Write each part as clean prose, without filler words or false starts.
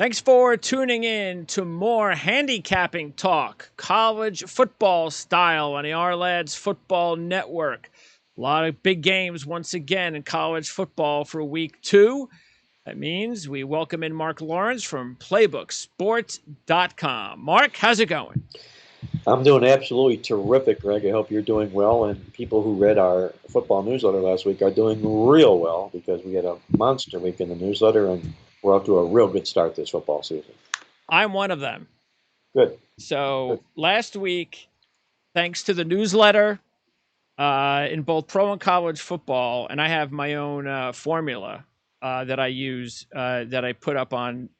Thanks for tuning in to more handicapping talk, college football style on the Our Football Network. A lot of big games once again in college football for week 2. That means we welcome in Marc Lawrence from playbooksports.com. Marc, how's it going? I'm doing absolutely terrific, Greg. I hope you're doing well. And people who read our football newsletter last week are doing real well because we had a monster week in the newsletter and we're off to a real good start this football season. I'm one of them. Good. So last week, thanks to the newsletter in both pro and college football, and I have my own formula that I use that I put up on.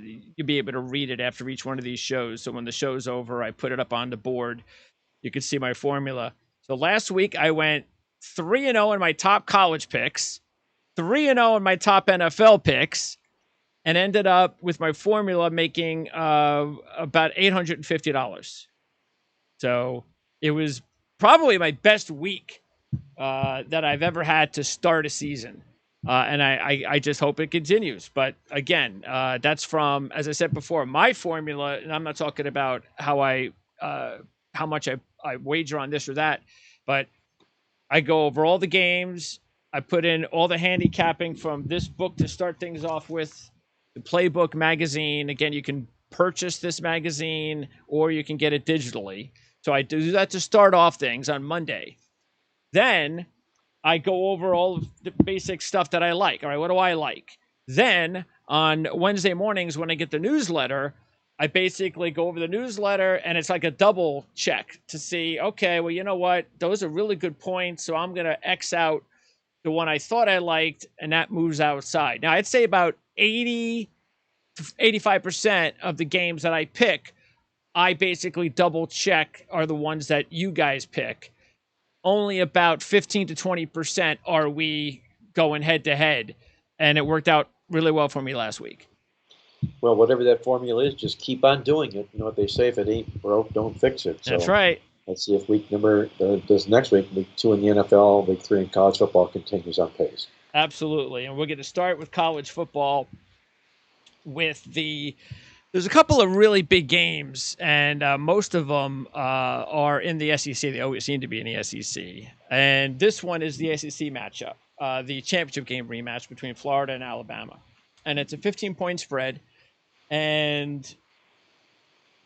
You'll be able to read it after each one of these shows. So when the show's over, I put it up on the board. You can see my formula. So last week I went 3-0 in my top college picks, 3-0 in my top NFL picks, and ended up with my formula making about $850. So it was probably my best week that I've ever had to start a season. And I just hope it continues. But again, that's from, as I said before, my formula, and I'm not talking about how much I wager on this or that, but I go over all the games. I put in all the handicapping from this book to start things off with, the Playbook magazine. Again, you can purchase this magazine or you can get it digitally. So I do that to start off things on Monday. Then I go over all of the basic stuff that I like. All right, what do I like? Then on Wednesday mornings when I get the newsletter, I basically go over the newsletter and it's like a double check to see, okay, well, you know what? Those are really good points. So I'm going to X out the one I thought I liked, and that moves outside. Now, I'd say about 80 to 85% of the games that I pick, I basically double check are the ones that you guys pick. Only about 15 to 20% are we going head to head. And it worked out really well for me last week. Well, whatever that formula is, just keep on doing it. You know what they say, if it ain't broke, don't fix it. That's right. Let's see if this next week, week 2 in the NFL, week 3 in college football continues on pace. Absolutely. And we're going to start with college football with there's a couple of really big games, and most of them are in the SEC. They always seem to be in the SEC. And this one is the SEC matchup, the championship game rematch between Florida and Alabama. And it's a 15-point spread. And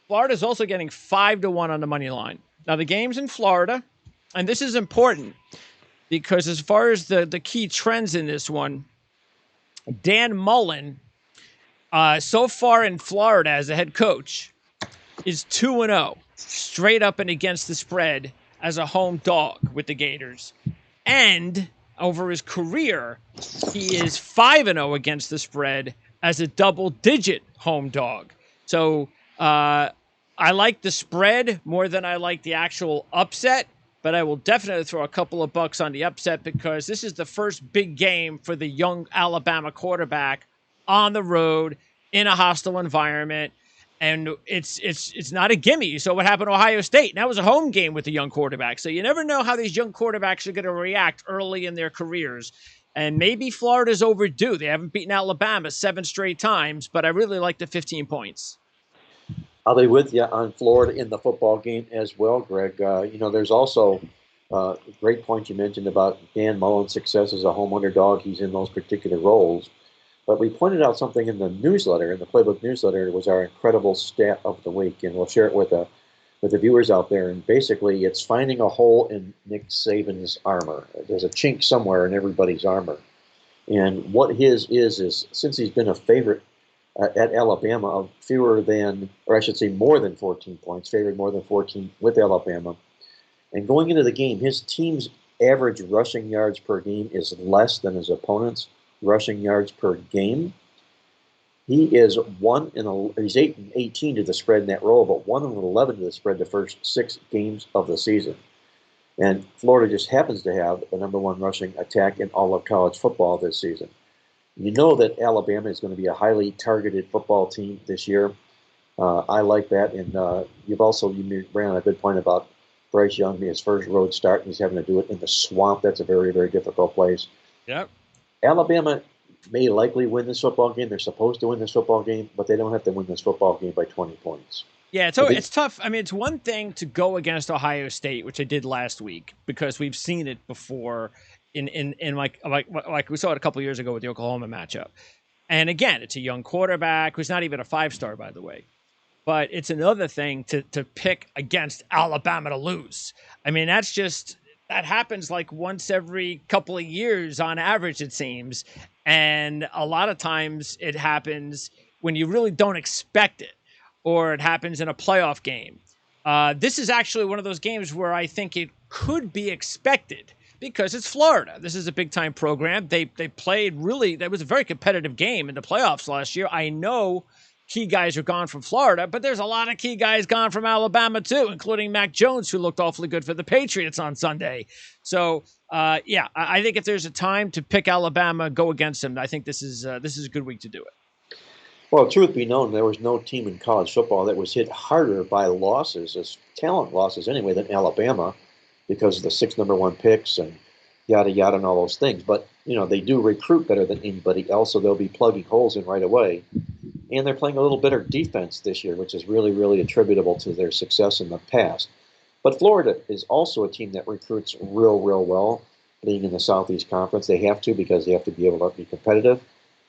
Florida's also getting 5-1 on the money line. Now, the game's in Florida, and this is important because as far as the key trends in this one, Dan Mullen, so far in Florida as a head coach, is 2-0, straight up and against the spread as a home dog with the Gators. And over his career, he is 5-0 against the spread as a double-digit home dog. So I like the spread more than I like the actual upset, but I will definitely throw a couple of bucks on the upset because this is the first big game for the young Alabama quarterback on the road in a hostile environment. And it's not a gimme. So what happened to Ohio State? That was a home game with the young quarterback. So you never know how these young quarterbacks are going to react early in their careers. And maybe Florida's overdue. They haven't beaten Alabama 7 straight times, but I really like the 15 points. I'll be with you on Florida in the football game as well, Greg. There's also a great point you mentioned about Dan Mullen's success as a home underdog. He's in those particular roles. But we pointed out something in the newsletter, in the Playbook newsletter. It was our incredible stat of the week, and we'll share it with the viewers out there. And basically, it's finding a hole in Nick Saban's armor. There's a chink somewhere in everybody's armor. And what his is since he's been a favorite at Alabama of more than 14 points, favored more than 14 with Alabama. And going into the game, his team's average rushing yards per game is less than his opponent's rushing yards per game. He is he's 8-18 to the spread in that role, but 1-11 to the spread the first 6 games of the season. And Florida just happens to have the number 1 rushing attack in all of college football this season. You know that Alabama is going to be a highly targeted football team this year. I like that. And you ran on a good point about Bryce Young, his first road start, and he's having to do it in the swamp. That's a very, very difficult place. Yep. Alabama may likely win this football game. They're supposed to win this football game, but they don't have to win this football game by 20 points. Yeah, I so think, it's tough. I mean, it's one thing to go against Ohio State, which I did last week because we've seen it before in like we saw it a couple years ago with the Oklahoma matchup. And again, it's a young quarterback who's not even a 5-star, by the way. But it's another thing to pick against Alabama to lose. I mean, that happens like once every couple of years on average, it seems. And a lot of times it happens when you really don't expect it, or it happens in a playoff game. This is actually one of those games where I think it could be expected because it's Florida. This is a big time program. They played really, that was a very competitive game in the playoffs last year. I know key guys are gone from Florida, but there's a lot of key guys gone from Alabama too, including Mac Jones, who looked awfully good for the Patriots on Sunday. So, yeah, I think if there's a time to pick Alabama, go against them. I think this is a good week to do it. well, truth be known, there was no team in college football that was hit harder by losses, as talent losses anyway, than Alabama because of the 6 number one picks and yada yada and all those things. But they do recruit better than anybody else, so they'll be plugging holes in right away. And they're playing a little better defense this year, which is really, really attributable to their success in the past. But Florida is also a team that recruits real, real well, being in the Southeast Conference. They have to because they have to be able to be competitive.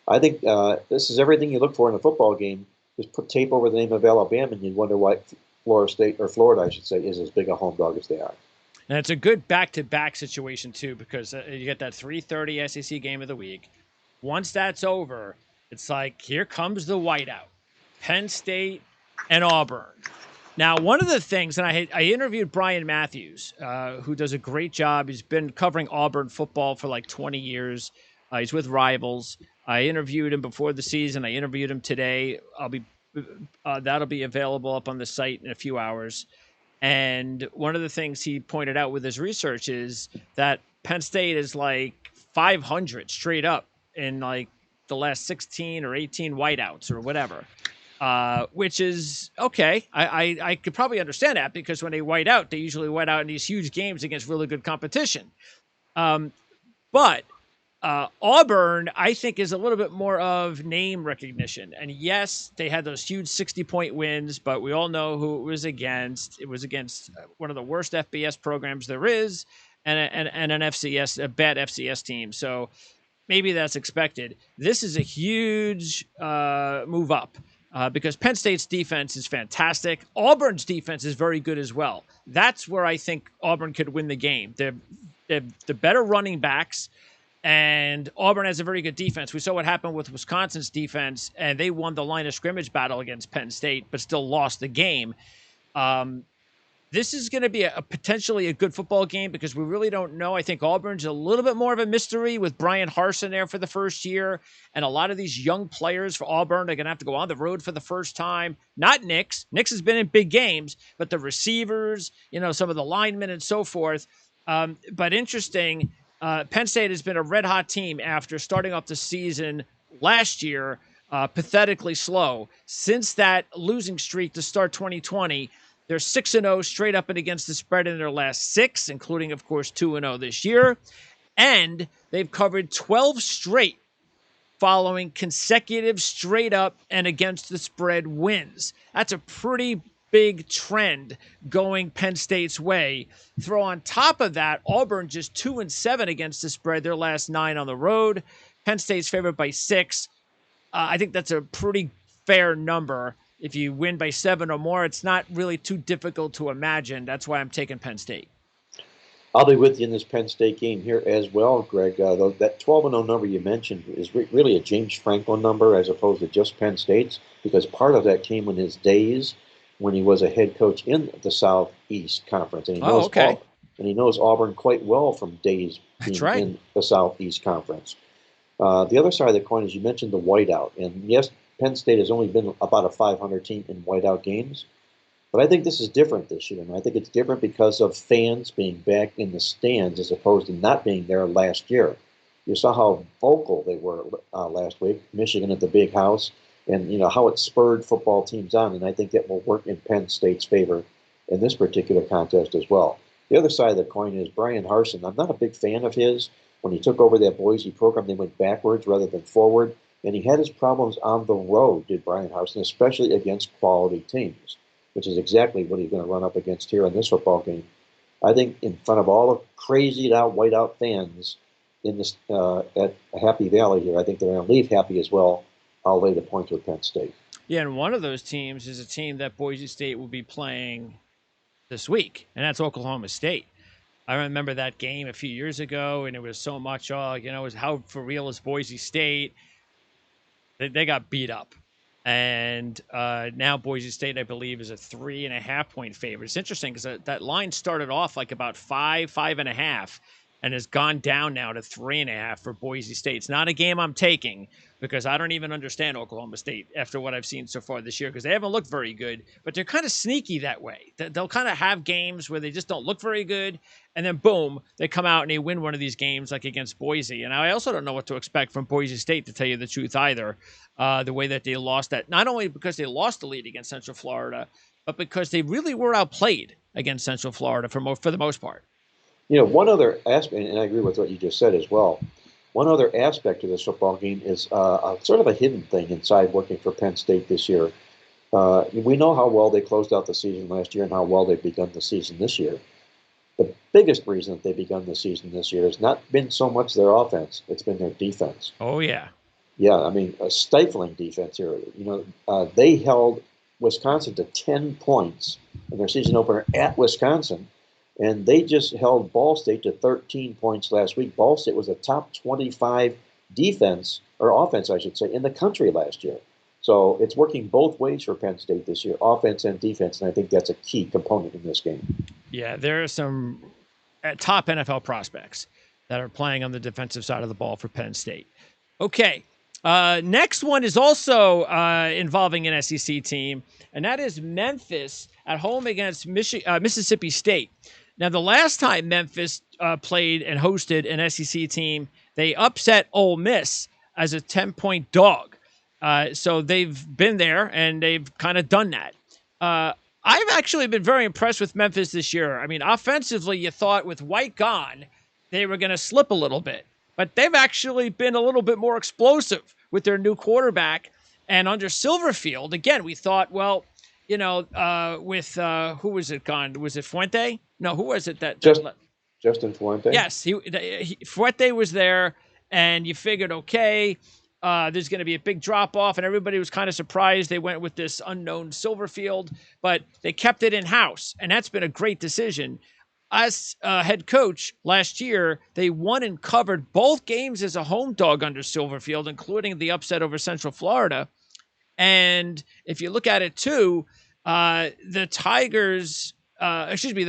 I think this is everything you look for in a football game. Just put tape over the name of Alabama, and you wonder why Florida, I should say, is as big a home dog as they are. And it's a good back-to-back situation too, because you get that 3:30 SEC game of the week. Once that's over, it's like, here comes the whiteout. Penn State and Auburn. Now, one of the things, and I interviewed Brian Matthews, who does a great job. He's been covering Auburn football for like 20 years. He's with Rivals. I interviewed him before the season. I interviewed him today. That'll be available up on the site in a few hours. And one of the things he pointed out with his research is that Penn State is like 500 straight up in like the last 16 or 18 whiteouts or whatever, which is okay. I could probably understand that because when they white out, they usually white out in these huge games against really good competition. But Auburn, I think, is a little bit more of name recognition. And yes, they had those huge 60-point wins, but we all know who it was against. It was against one of the worst FBS programs there is, and an FCS, a bad FCS team. So maybe that's expected. This is a huge move up because Penn State's defense is fantastic. Auburn's defense is very good as well. That's where I think Auburn could win the game. They're the better running backs. And Auburn has a very good defense. We saw what happened with Wisconsin's defense, and they won the line of scrimmage battle against Penn State, but still lost the game. This is going to be a potentially a good football game because we really don't know. I think Auburn's a little bit more of a mystery with Brian Harsin there for the first year, and a lot of these young players for Auburn are going to have to go on the road for the first time. Not Nix. Nix has been in big games, but the receivers, some of the linemen and so forth. But interesting. Penn State has been a red-hot team after starting off the season last year pathetically slow. Since that losing streak to start 2020, they're 6-0 straight up and against the spread in their last 6, including, of course, 2-0 this year. And they've covered 12 straight following consecutive straight up and against the spread wins. That's a pretty big trend going Penn State's way. Throw on top of that, Auburn just 2-7 against the spread, their last 9 on the road. Penn State's favored by 6. I think that's a pretty fair number. If you win by 7 or more, it's not really too difficult to imagine. That's why I'm taking Penn State. I'll be with you in this Penn State game here as well, Greg. That 12-0 number you mentioned is really a James Franklin number as opposed to just Penn State's, because part of that came in his days when he was a head coach in the Southeast Conference, and he knows Auburn quite well from days being in the Southeast Conference. The other side of the coin is you mentioned the whiteout, and yes, Penn State has only been about a 500 team in whiteout games, but I think this is different this year, and I think it's different because of fans being back in the stands as opposed to not being there last year. You saw how vocal they were last week, Michigan at the Big House. And how it spurred football teams on, and I think that will work in Penn State's favor in this particular contest as well. The other side of the coin is Brian Harsin. I'm not a big fan of his, When he took over that Boise program, they went backwards rather than forward. And he had his problems on the road, did Brian Houston, especially against quality teams, which is exactly what he's going to run up against here in this football game. I think in front of all the crazied out, white out fans in this at Happy Valley here, I think they're going to leave happy as well. I'll lay the points with Penn State. Yeah, and one of those teams is a team that Boise State will be playing this week, and that's Oklahoma State. I remember that game a few years ago, and it was so much, it was how for real is Boise State? They got beat up. And now Boise State, I believe, is a 3.5-point favorite. It's interesting because that line started off like about 5.5, and has gone down now to 3.5 for Boise State. It's not a game I'm taking because I don't even understand Oklahoma State after what I've seen so far this year because they haven't looked very good, but they're kind of sneaky that way. They'll kind of have games where they just don't look very good, and then boom, they come out and they win one of these games like against Boise. And I also don't know what to expect from Boise State, to tell you the truth, either. The way that they lost that, not only because they lost the lead against Central Florida, but because they really were outplayed against Central Florida for the most part. One other aspect, and I agree with what you just said as well. One other aspect of this football game is sort of a hidden thing inside working for Penn State this year. We know how well they closed out the season last year and how well they've begun the season this year. The biggest reason that they've begun the season this year has not been so much their offense; it's been their defense. Oh yeah, yeah. I mean, a stifling defense here. They held Wisconsin to 10 points in their season opener at Wisconsin. And they just held Ball State to 13 points last week. Ball State was a top 25 defense, or offense, I should say, in the country last year. So it's working both ways for Penn State this year, offense and defense, and I think that's a key component in this game. Yeah, there are some top NFL prospects that are playing on the defensive side of the ball for Penn State. Okay, next one is also involving an SEC team, and that is Memphis at home against Mississippi State. Now, the last time Memphis played and hosted an SEC team, they upset Ole Miss as a 10-point dog. So they've been there, and they've kind of done that. I've actually been very impressed with Memphis this year. I mean, offensively, you thought with White gone, they were going to slip a little bit. But they've actually been a little bit more explosive with their new quarterback. And under Silverfield, again, we thought, well, with who was it gone? Was it Fuente? No, who was it Justin Fuente? Yes, Fuente was there, and you figured, okay, there's going to be a big drop off, and everybody was kind of surprised they went with this unknown Silverfield, but they kept it in house, and that's been a great decision. As head coach last year, they won and covered both games as a home dog under Silverfield, including the upset over Central Florida. And if you look at it too, the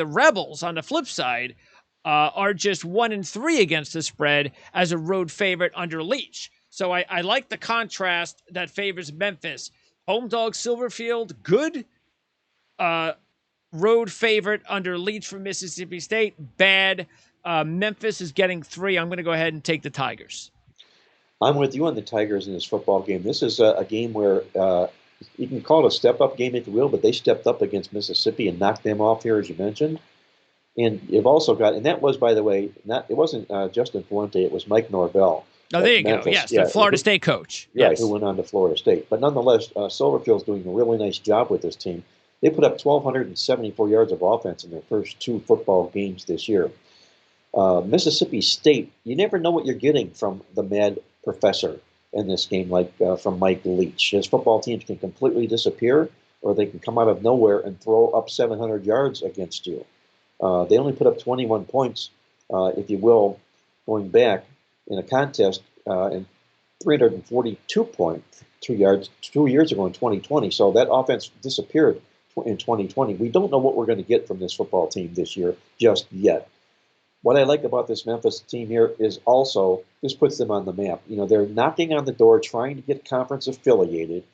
Rebels on the flip side are just 1-3 against the spread as a road favorite under Leach. So I like the contrast that favors Memphis. Home dog Silverfield, good. Road favorite under Leach from Mississippi State, bad. Memphis is getting 3. I'm going to go ahead and take the Tigers. I'm with you on the Tigers in this football game. This is a game where you can call it a step-up game if you will, but they stepped up against Mississippi and knocked them off here, as you mentioned. And you've also got, and that was, by the way, it wasn't Justin Fuente, it was Mike Norvell. Oh, there you go. Yes, the Florida State coach. Right, yes. Who went on to Florida State. But nonetheless, Silverfield's doing a really nice job with this team. They put up 1,274 yards of offense in their first 2 football games this year. Mississippi State, you never know what you're getting from the mad professor in this game, like from Mike Leach. His football teams can completely disappear, or they can come out of nowhere and throw up 700 yards against you. They only put up 21 points, if you will, going back in a contest, and 342.2 yards 2 years ago in 2020. So that offense disappeared in 2020. We don't know what we're going to get from this football team this year just yet. What I like about this Memphis team here is also this puts them on the map. They're knocking on the door, trying to get conference affiliated,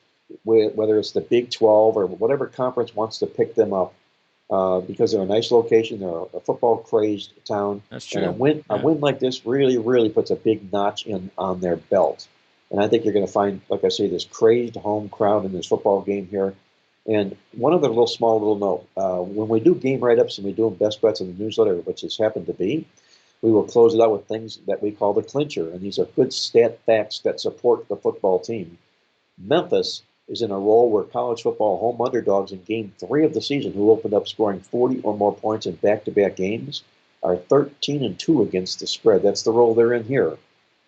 whether it's the Big 12 or whatever conference wants to pick them up, because they're a nice location. They're a football crazed town. That's true. And a win like this really, really puts a big notch on their belt. And I think you're going to find, like I say, this crazed home crowd in this football game here. And one other small note, when we do game write-ups and we do best bets in the newsletter, which has happened to be, We will close it out with things that we call the clincher, and these are good stat facts that support the football team. Memphis is in a role where college football home underdogs in game 3 of the season, who opened up scoring 40 or more points in back-to-back games, are 13-2 against the spread. That's the role they're in here.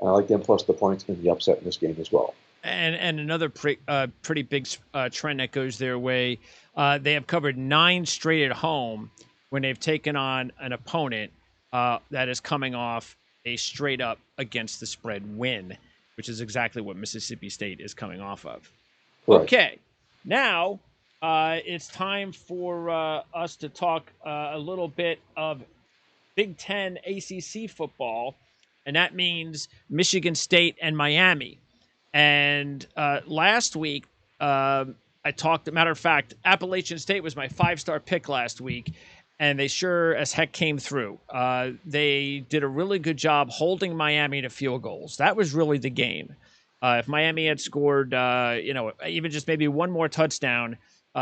I like them plus the points in the upset in this game as well. And another pretty big trend that goes their way. They have covered 9 straight at home when they've taken on an opponent that is coming off a straight up against the spread win, which is exactly what Mississippi State is coming off of. Correct. Okay, now it's time for us to talk a little bit of Big Ten ACC football, and that means Michigan State and Miami. And last week, I talked. Matter of fact, Appalachian State was my 5-star pick last week, and they sure as heck came through. They did a really good job holding Miami to field goals. That was really the game. If Miami had scored, even just maybe one more touchdown,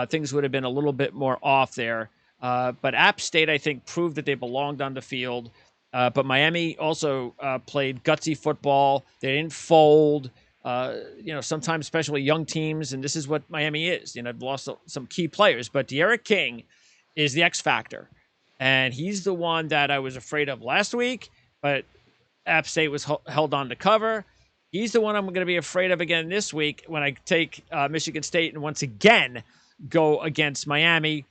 things would have been a little bit more off there. But App State, I think, proved that they belonged on the field. But Miami also played gutsy football. They didn't fold. Sometimes, especially young teams, and this is what Miami is. They've lost some key players, but De'Aaron King is the X factor, and he's the one that I was afraid of last week. But App State was held on to cover. He's the one I'm going to be afraid of again this week when I take Michigan State and once again go against Miami.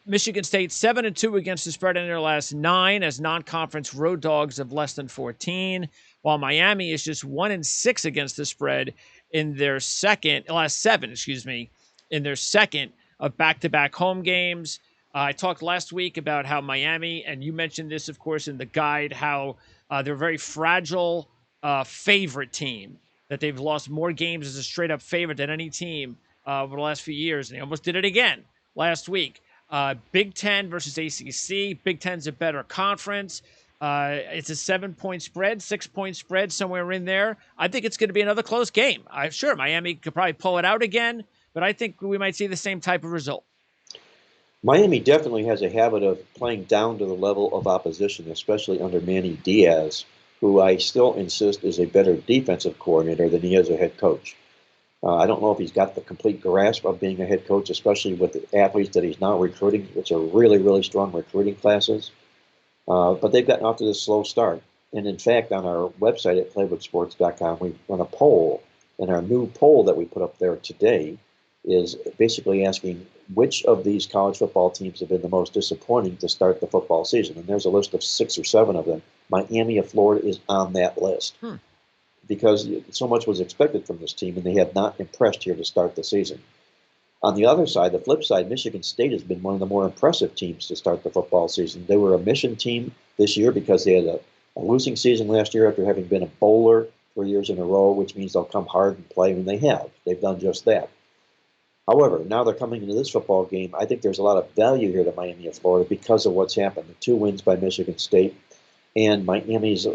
Michigan State 7-2 against the spread in their last 9 as non-conference road dogs of less than 14, while Miami is just 1-6 against the spread in their last 7, in their second of back-to-back home games. I talked last week about how Miami, and you mentioned this, of course, in the guide, how they're a very fragile favorite team, that they've lost more games as a straight-up favorite than any team over the last few years, and they almost did it again last week. Big Ten versus ACC. Big Ten's a better conference. It's a 7-point spread, 6-point spread, somewhere in there. I think it's going to be another close game. Sure, Miami could probably pull it out again, but I think we might see the same type of result. Miami definitely has a habit of playing down to the level of opposition, especially under Manny Diaz, who I still insist is a better defensive coordinator than he is a head coach. I don't know if he's got the complete grasp of being a head coach, especially with the athletes that he's now recruiting, which are really, really strong recruiting classes. But they've gotten off to this slow start. And in fact, on our website at playbooksports.com, we run a poll. And our new poll that we put up there today is basically asking which of these college football teams have been the most disappointing to start the football season. And there's a list of 6 or 7 of them. Miami of Florida is on that list. Because so much was expected from this team, and they have not impressed here to start the season. On the other side, the flip side, Michigan State has been one of the more impressive teams to start the football season. They were a mission team this year because they had a losing season last year after having been a bowler 3 years in a row, which means they'll come hard and play, and they have. They've done just that. However, now they're coming into this football game. I think there's a lot of value here to Miami of Florida because of what's happened. The 2 wins by Michigan State and Miami's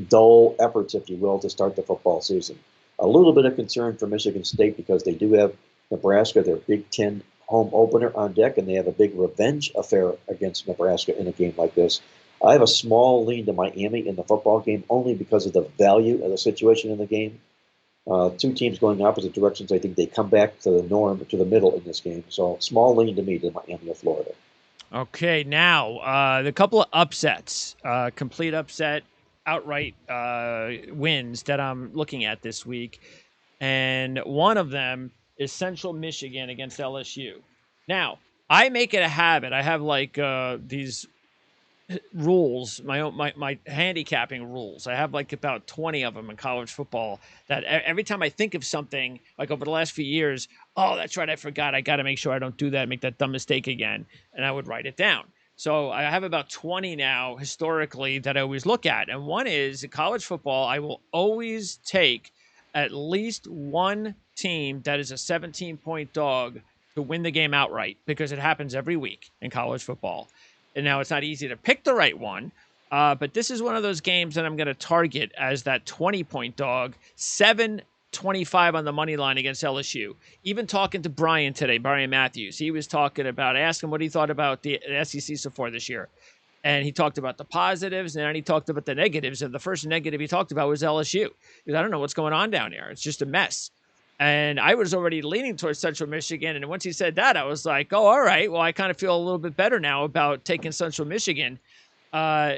dull efforts, if you will, to start the football season. A little bit of concern for Michigan State because they do have Nebraska, their Big Ten home opener, on deck, and they have a big revenge affair against Nebraska in a game like this. I have a small lean to Miami in the football game only because of the value of the situation in the game. 2 teams going in opposite directions. I think they come back to the norm, to the middle in this game. So small lean to me to Miami of Florida. Okay, now the couple of upsets, complete upset, outright wins that I'm looking at this week, and one of them is Central Michigan against LSU. Now, I make it a habit. I have like these rules, my handicapping rules. I have like about 20 of them in college football that every time I think of something, like over the last few years, oh, that's right, I forgot. I got to make sure I don't do that, make that dumb mistake again. And I would write it down. So I have about 20 now historically that I always look at. And one is in college football, I will always take at least one team that is a 17-point dog to win the game outright because it happens every week in college football. And now it's not easy to pick the right one, but this is one of those games that I'm going to target as that 20-point dog, 7.25 on the money line against LSU. Even talking to Brian today, Brian Matthews, he was talking about, I asked him what he thought about the SEC so far this year. And he talked about the positives, and then he talked about the negatives. And the first negative he talked about was LSU. Because I don't know what's going on down there. It's just a mess. And I was already leaning towards Central Michigan. And once he said that, I was like, oh, all right. Well, I kind of feel a little bit better now about taking Central Michigan. Uh,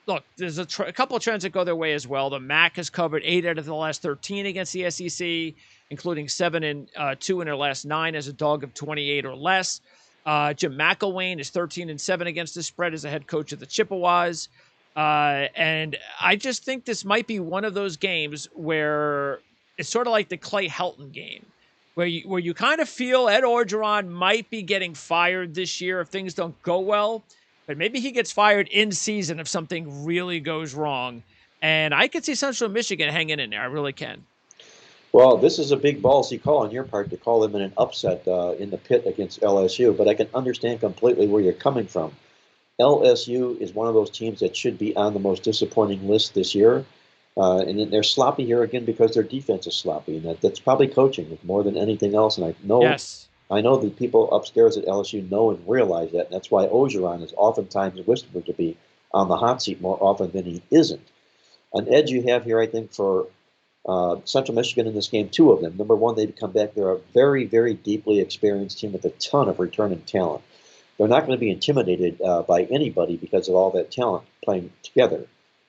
Look, there's a couple of trends that go their way as well. The MAC has covered 8 out of the last 13 against the SEC, including 7 and 2 in their last 9 as a dog of 28 or less. Jim McElwain is 13-7 against the spread as a head coach of the Chippewas. And I just think this might be one of those games where it's sort of like the Clay Helton game, where you kind of feel Ed Orgeron might be getting fired this year if things don't go well, but maybe he gets fired in season if something really goes wrong. And I could see Central Michigan hanging in there. I really can. Well, this is a big ballsy call on your part to call them in an upset in the pit against LSU, but I can understand completely where you're coming from. LSU is one of those teams that should be on the most disappointing list this year. And they're sloppy here again because their defense is sloppy, and that's probably coaching more than anything else. And Yes. I know the people upstairs at LSU know and realize that, and that's why Ogeron is oftentimes whispered to be on the hot seat more often than he isn't. An edge you have here, I think, for Central Michigan in this game, 2 of them. Number one, they've come back. They're a very, very deeply experienced team with a ton of returning talent. They're not going to be intimidated by anybody because of all that talent playing together.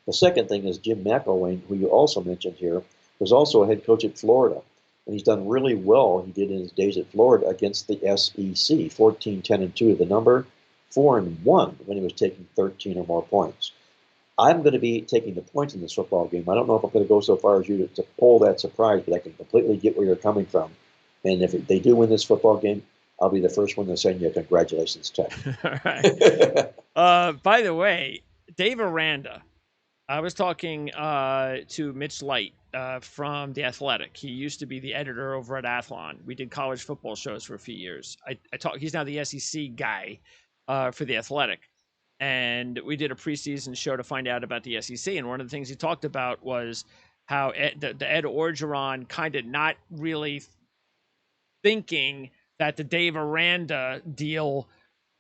The second thing is Jim McElwain, who you also mentioned here, was also a head coach at Florida. And he's done really well, he did in his days at Florida, against the SEC. 14-10-2 the number, 4-1 when he was taking 13 or more points. I'm going to be taking the points in this football game. I don't know if I'm going to go so far as you to pull that surprise, but I can completely get where you're coming from. And if they do win this football game, I'll be the first one to send you a congratulations text. All right. By the way, Dave Aranda, I was talking to Mitch Light from The Athletic. He used to be the editor over at Athlon. We did college football shows for a few years. He's now the SEC guy for The Athletic. And we did a preseason show to find out about the SEC. And one of the things he talked about was how the Ed Orgeron kind of not really thinking that the Dave Aranda deal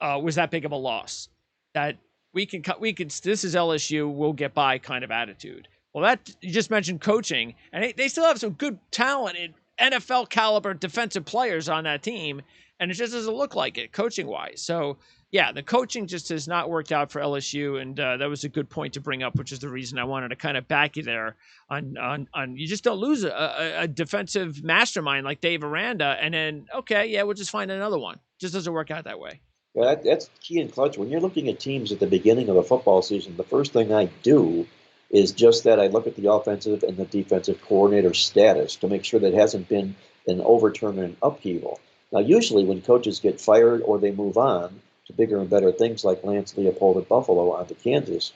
was that big of a loss. That we can this is LSU, we'll get by kind of attitude. Well, that you just mentioned coaching, and they still have some good talented NFL caliber defensive players on that team, and it just doesn't look like it coaching wise. So yeah, the coaching just has not worked out for LSU, and that was a good point to bring up, which is the reason I wanted to kind of back you there on you just don't lose a defensive mastermind like Dave Aranda, and then okay, yeah, we'll just find another one. Just doesn't work out that way. Yeah, that's key and clutch. When you're looking at teams at the beginning of a football season, the first thing I do is just that I look at the offensive and the defensive coordinator status to make sure that it hasn't been an overturn and an upheaval. Now, usually when coaches get fired or they move on to bigger and better things like Lance Leopold at Buffalo onto Kansas,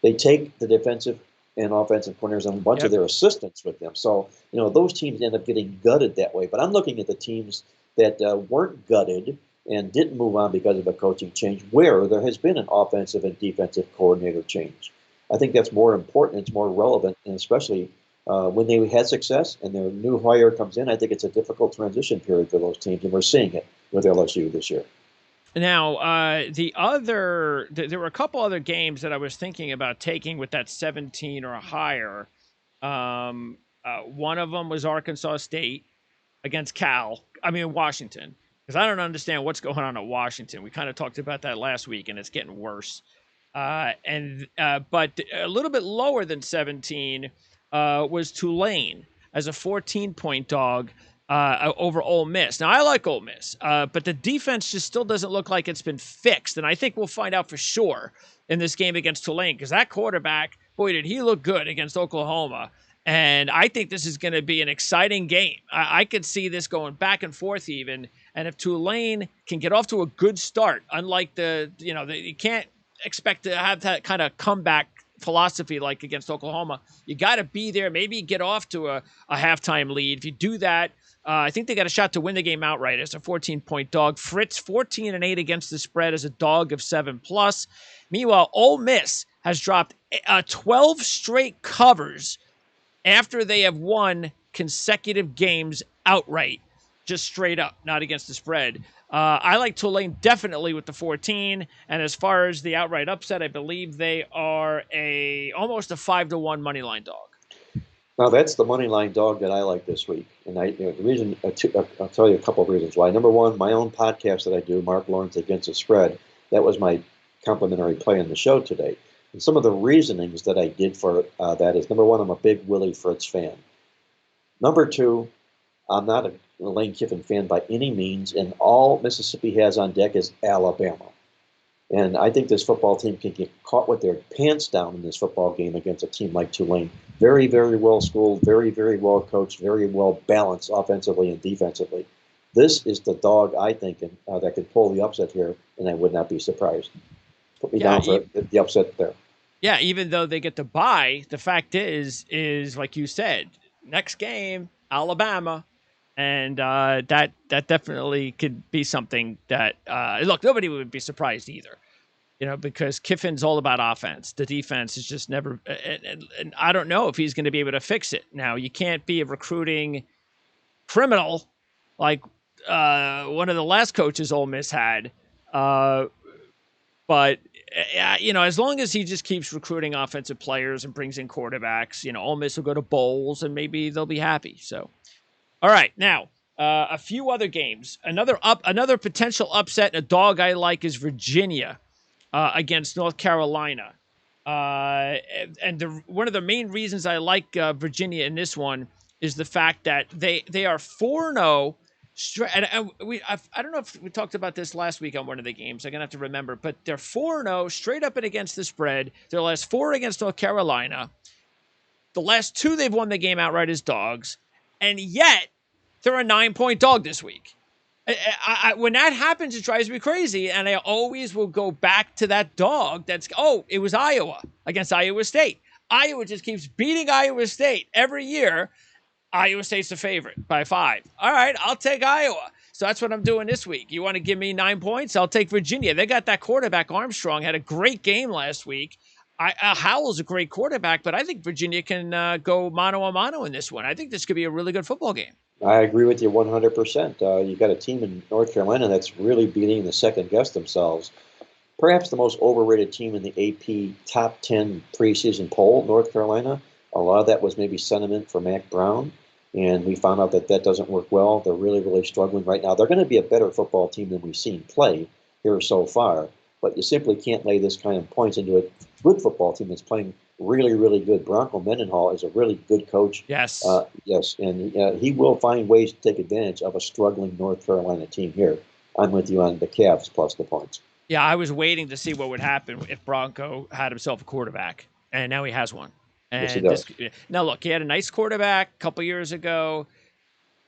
they take the defensive and offensive coordinators and a bunch of their assistants with them. So, those teams end up getting gutted that way. But I'm looking at the teams that weren't gutted and didn't move on because of a coaching change, where there has been an offensive and defensive coordinator change. I think that's more important, it's more relevant, and especially when they had success and their new hire comes in, I think it's a difficult transition period for those teams, and we're seeing it with LSU this year. Now, there were a couple other games that I was thinking about taking with that 17 or higher. One of them was Arkansas State against Washington, because I don't understand what's going on at Washington. We kind of talked about that last week, and it's getting worse. But a little bit lower than 17 was Tulane as a 14-point dog over Ole Miss. Now, I like Ole Miss, but the defense just still doesn't look like it's been fixed. And I think we'll find out for sure in this game against Tulane, because that quarterback, boy, did he look good against Oklahoma. And I think this is going to be an exciting game. I could see this going back and forth even. And if Tulane can get off to a good start, unlike you can't expect to have that kind of comeback philosophy like against Oklahoma. You got to be there, maybe get off to a halftime lead. If you do that, I think they got a shot to win the game outright as a 14-point dog. Fritz, 14-8 against the spread as a dog of 7+. Meanwhile, Ole Miss has dropped 12 straight covers after they have won consecutive games outright. just straight up, not against the spread. I like Tulane definitely with the 14. And as far as the outright upset, I believe they are almost a 5-1 money line dog. Now that's the money line dog that I like this week, and the reason I'll tell you a couple of reasons why. Number one, my own podcast that I do, Marc Lawrence Against the Spread, that was my complimentary play in the show today. And some of the reasonings that I did for that is number one, I'm a big Willie Fritz fan. Number two, I'm not a Lane Kiffin fan by any means, and all Mississippi has on deck is Alabama. And I think this football team can get caught with their pants down in this football game against a team like Tulane. Very, very well schooled, very, very well coached, very well balanced offensively and defensively. This is the dog, I think, that could pull the upset here, and I would not be surprised. Put me down for the upset there. Yeah, even though they get to bye, the fact is like you said, next game, Alabama. And that definitely could be something that, look, nobody would be surprised either, because Kiffin's all about offense. The defense is just never, and I don't know if he's going to be able to fix it. Now, you can't be a recruiting criminal like one of the last coaches Ole Miss had. But, as long as he just keeps recruiting offensive players and brings in quarterbacks, Ole Miss will go to bowls and maybe they'll be happy. So. All right, now a few other games. Another potential upset. A dog I like is Virginia against North Carolina, and one of the main reasons I like Virginia in this one is the fact that they are 4-0. And I don't know if we talked about this last week on one of the games. I'm gonna have to remember, but they're 4-0 straight up and against the spread. Their last 4 against North Carolina. The last 2 they've won the game outright as dogs, and yet they're a 9-point dog this week. When that happens, it drives me crazy, and I always will go back to that dog. It was Iowa against Iowa State. Iowa just keeps beating Iowa State every year. Iowa State's the favorite by 5. All right, I'll take Iowa. So that's what I'm doing this week. You want to give me 9 points? I'll take Virginia. They got that quarterback, Armstrong, had a great game last week. Howell's a great quarterback, but I think Virginia can go mano-a-mano in this one. I think this could be a really good football game. I agree with you 100%. You've got a team in North Carolina that's really beginning to second-guess themselves. Perhaps the most overrated team in the AP top 10 preseason poll, North Carolina. A lot of that was maybe sentiment for Mac Brown, and we found out that doesn't work well. They're really, really struggling right now. They're going to be a better football team than we've seen play here so far, but you simply can't lay this kind of points into a good football team that's playing really, really good. Bronco Mendenhall is a really good coach. Yes. Yes, and he will find ways to take advantage of a struggling North Carolina team here. I'm with you on the Cavs plus the points. Yeah, I was waiting to see what would happen if Bronco had himself a quarterback, and now he has one. And yes, he does. Now, look, he had a nice quarterback a couple years ago,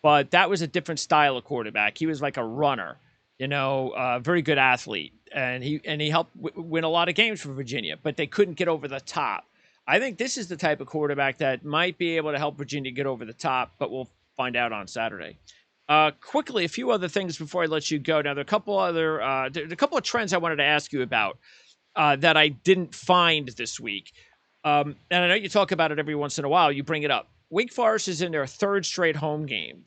but that was a different style of quarterback. He was like a runner, very good athlete, and he helped win a lot of games for Virginia, but they couldn't get over the top. I think this is the type of quarterback that might be able to help Virginia get over the top, but we'll find out on Saturday. Quickly, a few other things before I let you go. Now, there are a couple of trends I wanted to ask you about that I didn't find this week. And I know you talk about it every once in a while. You bring it up. Wake Forest is in their 3rd straight home game.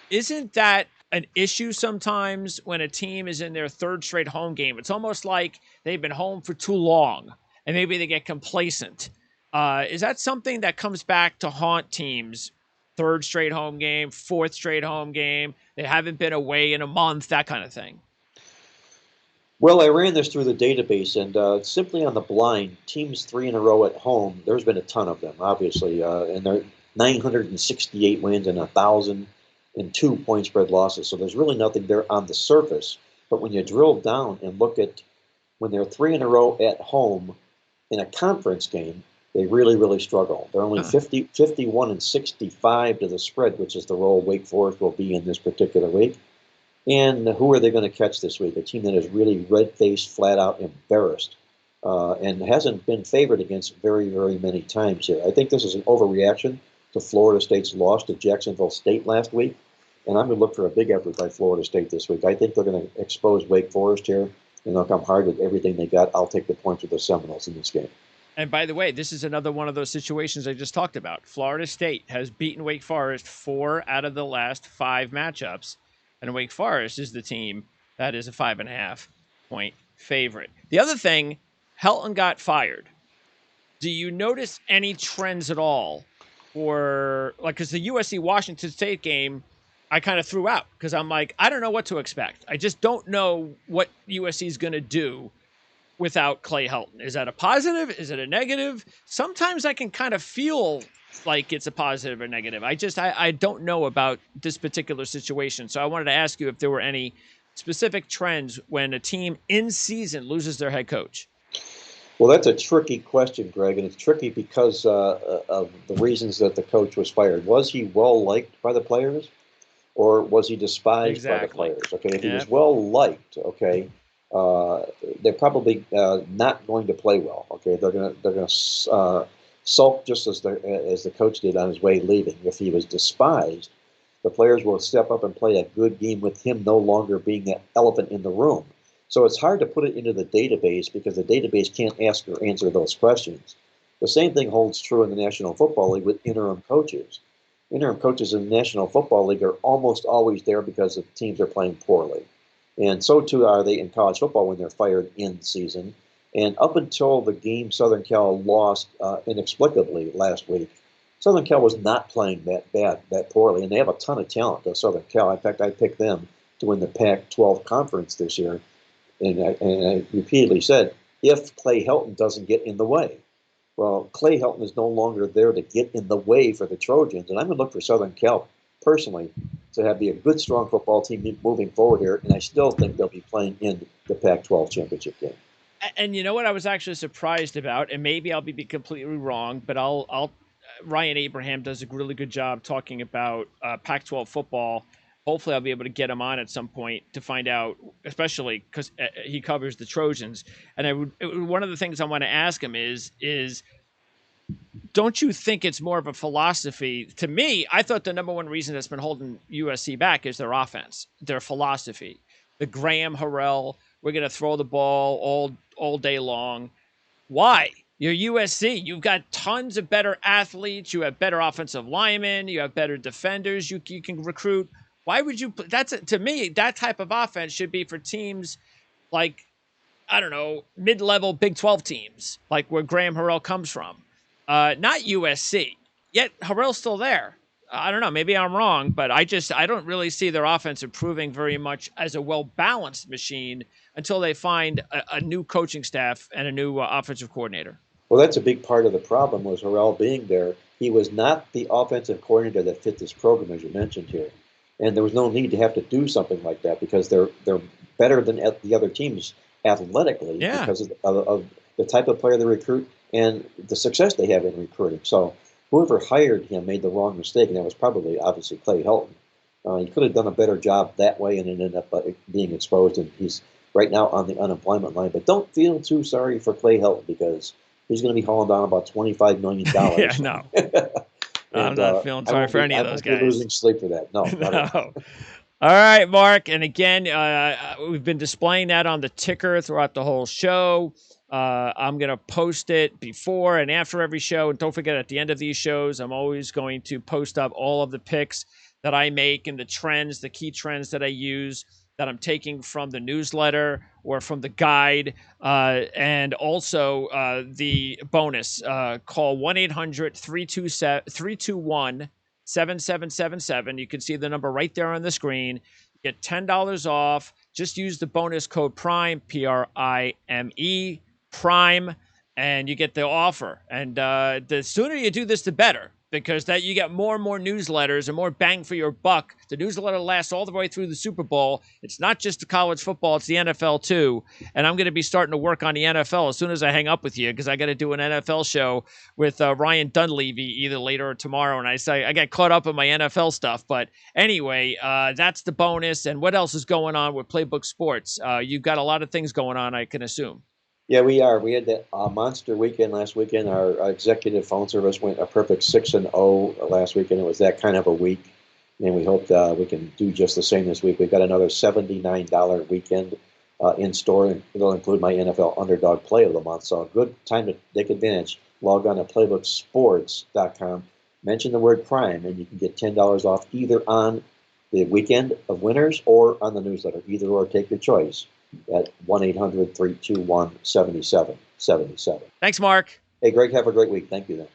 Isn't that an issue sometimes when a team is in their 3rd straight home game? It's almost like they've been home for too long, and maybe they get complacent. Is that something that comes back to haunt teams? 3rd straight home game, 4th straight home game. They haven't been away in a month, that kind of thing. Well, I ran this through the database, and simply on the blind, teams 3 in a row at home, there's been a ton of them, obviously, and they're 968 wins and 1,002 point spread losses. So there's really nothing there on the surface. But when you drill down and look at when they're 3 in a row at home in a conference game, they really, really struggle. They're only 51 and 65 to the spread, which is the role Wake Forest will be in this particular week. And who are they going to catch this week? A team that is really red-faced, flat-out embarrassed, and hasn't been favored against very, very many times here. I think this is an overreaction to Florida State's loss to Jacksonville State last week, and I'm going to look for a big effort by Florida State this week. I think they're going to expose Wake Forest here, and they'll come hard with everything they got. I'll take the points with the Seminoles in this game. And by the way, this is another one of those situations I just talked about. Florida State has beaten Wake Forest 4 out of the last 5 matchups. and Wake Forest is the team that is a 5.5 point favorite. The other thing, Helton got fired. Do you notice any trends at all? Or like, because the USC Washington State game, I kind of threw out because I'm like, I don't know what to expect. I just don't know what USC is going to do without Clay Helton. Is that a positive? Is it a negative? Sometimes I can kind of feel like it's a positive or negative. I don't know about this particular situation. So I wanted to ask you if there were any specific trends when a team in season loses their head coach. Well, that's a tricky question, Greg, and it's tricky because of the reasons that the coach was fired. Was he well liked by the players, or was he despised by the Exactly. players? Okay, if he Yeah. was well liked, okay, uh, they're probably not going to play well. Okay, they're gonna sulk just as the coach did on his way leaving. If he was despised, the players will step up and play a good game with him no longer being that elephant in the room. So it's hard to put it into the database because the database can't ask or answer those questions. The same thing holds true in the National Football League with interim coaches. Interim coaches in the National Football League are almost always there because the teams are playing poorly. And so too are they in college football when they're fired in season. And up until the game Southern Cal lost inexplicably last week, Southern Cal was not playing that bad, that poorly, and they have a ton of talent to Southern Cal. In fact, I picked them to win the Pac-12 conference this year, and I repeatedly said, if Clay Helton doesn't get in the way. Well, Clay Helton is no longer there to get in the way for the Trojans, and I'm going to look for Southern Cal personally to be a good, strong football team moving forward here, and I still think they'll be playing in the Pac-12 championship game. And you know what I was actually surprised about, and maybe I'll be completely wrong, but I'll Ryan Abraham does a really good job talking about Pac-12 football. Hopefully, I'll be able to get him on at some point to find out, especially because he covers the Trojans. And one of the things I want to ask him is don't you think it's more of a philosophy? To me, I thought the number one reason that's been holding USC back is their offense, their philosophy. The Graham Harrell, we're going to throw the ball all day long. Why? You're USC. You've got tons of better athletes. You have better offensive linemen. You have better defenders. You can recruit. Why would you? To me, that type of offense should be for teams like, I don't know, mid-level Big 12 teams, like where Graham Harrell comes from, not USC. Yet Harrell's still there. I don't know. Maybe I'm wrong, but I don't really see their offense improving very much as a well-balanced machine until they find a new coaching staff and a new offensive coordinator. Well, that's a big part of the problem was Harrell being there. He was not the offensive coordinator that fit this program, as you mentioned here. And there was no need to have to do something like that because they're better than the other teams athletically Yeah. because of the type of player they recruit and the success they have in recruiting. So whoever hired him made the wrong mistake, and that was probably obviously Clay Helton. He could have done a better job that way, and it ended up being exposed, and he's right now on the unemployment line. But don't feel too sorry for Clay Helton because he's going to be hauling down about $25 million. Yeah, no. I'm And not feeling sorry for any of those I won't be guys. losing sleep for that. No, not at all. No. All right, Mark. And again, we've been displaying that on the ticker throughout the whole show. I'm going to post it before and after every show. And don't forget, at the end of these shows, I'm always going to post up all of the picks that I make and the trends, the key trends that I use that I'm taking from the newsletter or from the guide. And also the bonus. Call 1-800-321-7777. You can see the number right there on the screen. Get $10 off. Just use the bonus code PRIME, PRIME, PRIME, and you get the offer. And the sooner you do this, the better, because that you get more and more newsletters and more bang for your buck. The newsletter lasts all the way through the Super Bowl. It's not just the college football, it's the NFL too. And I'm going to be starting to work on the NFL as soon as I hang up with you, because I got to do an NFL show with Ryan Dunleavy either later or tomorrow. And I get caught up in my NFL stuff. But anyway, that's the bonus. And what else is going on with Playbook Sports? You've got a lot of things going on, I can assume. Yeah, we are. We had that monster weekend last weekend. Our executive phone service went a perfect 6-0 last weekend. It was that kind of a week, and we hope we can do just the same this week. We've got another $79 weekend in store, and it'll include my NFL Underdog Play of the Month. So a good time to take advantage. Log on to playbooksports.com. Mention the word Prime, and you can get $10 off either on the Weekend of Winners or on the newsletter. Either or, take your choice at 1-800-321-7777. Thanks, Mark. Hey, Greg, have a great week. Thank you then.